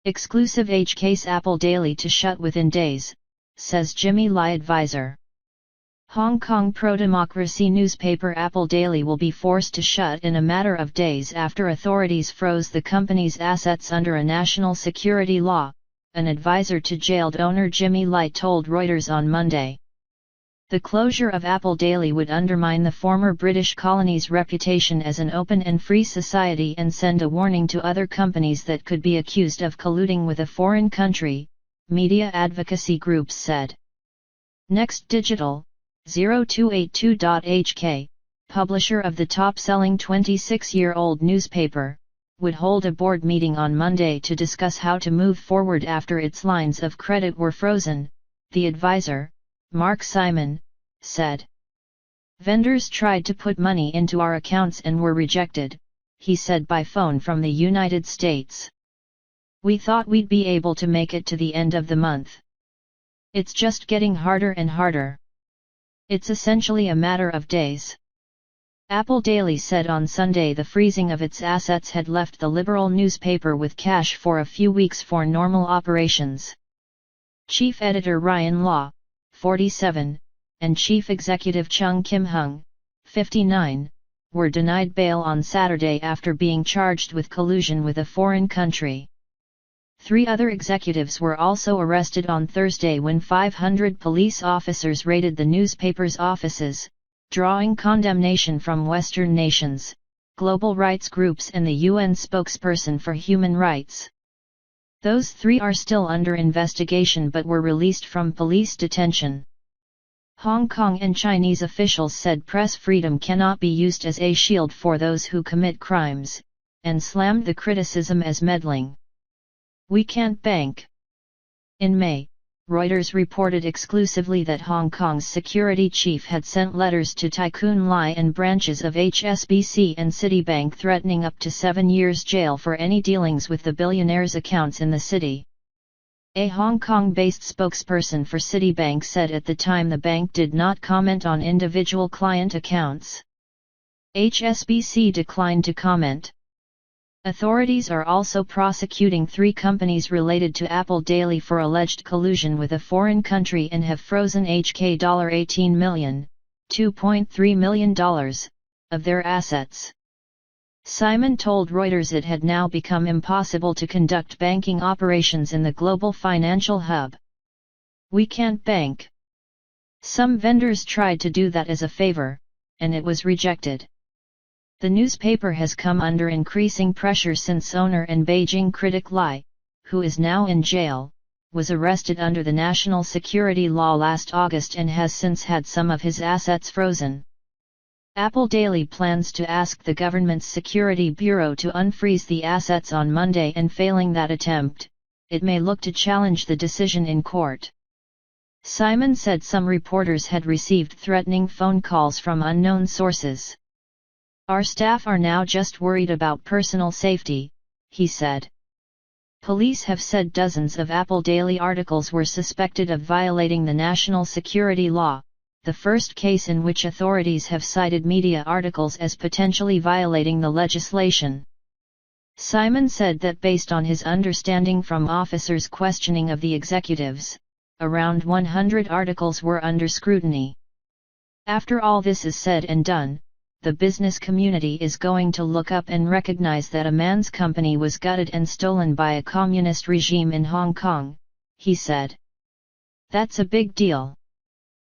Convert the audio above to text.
Exclusive sApple daily to shut within days, says Jimmy Lai advisor. Hong Kong pro-democracy newspaper Apple Daily will be forced to shut in a matter of days after authorities froze the company's assets under a national security law, an advisor to jailed owner Jimmy Lai told Reuters on Monday. The closure of Apple Daily would undermine the former British colony's reputation as an open and free society and send a warning to other companies that could be accused of colluding with a foreign country, media advocacy groups said. Next Digital, 0282.hk, publisher of the top-selling 26-year-old newspaper, would hold a board meeting on Monday to discuss how to move forward after its lines of credit were frozen, the advisor, Mark Simon, said. Vendors tried to put money into our accounts and were rejected, he said by phone from the United States. We thought we'd be able to make it to the end of the month. It's just getting harder and harder. It's essentially a matter of days. Apple Daily said on Sunday the freezing of its assets had left the liberal newspaper with cash for a few weeks for normal operations. Chief editor Ryan Law, 47, and Chief Executive Chung Kim-hung, 59, were denied bail on Saturday after being charged with collusion with a foreign country. 3 other executives were also arrested on Thursday when 500 police officers raided the newspaper's offices, drawing condemnation from Western nations, global rights groups and the UN spokesperson for human rights. Those 3 are still under investigation but were released from police detention. Hong Kong and Chinese officials said press freedom cannot be used as a shield for those who commit crimes, and slammed the criticism as meddling. We can't bank. In May, Reuters reported exclusively that Hong Kong's security chief had sent letters to Tycoon Lai and branches of HSBC and Citibank threatening up to 7 years jail for any dealings with the billionaire's accounts in the city. A Hong Kong-based spokesperson for Citibank said at the time the bank did not comment on individual client accounts. HSBC declined to comment. Authorities are also prosecuting 3 companies related to Apple Daily for alleged collusion with a foreign country and have frozen $18 million, $2.3 million, of their assets. Simon told Reuters it had now become impossible to conduct banking operations in the global financial hub. We can't bank. Some vendors tried to do that as a favor, and it was rejected. The newspaper has come under increasing pressure since owner and Beijing critic Lai, who is now in jail, was arrested under the national security law last August and has since had some of his assets frozen. Apple Daily plans to ask the government's Security Bureau to unfreeze the assets on Monday, and failing that attempt, it may look to challenge the decision in court. Simon said some reporters had received threatening phone calls from unknown sources. Our staff are now just worried about personal safety, he said. Police have said dozens of Apple Daily articles were suspected of violating the national security law, the first case in which authorities have cited media articles as potentially violating the legislation. Simon said that based on his understanding from officers' questioning of the executives, around 100 articles were under scrutiny. After all this is said and done, the business community is going to look up and recognize that a man's company was gutted and stolen by a communist regime in Hong Kong, he said. That's a big deal.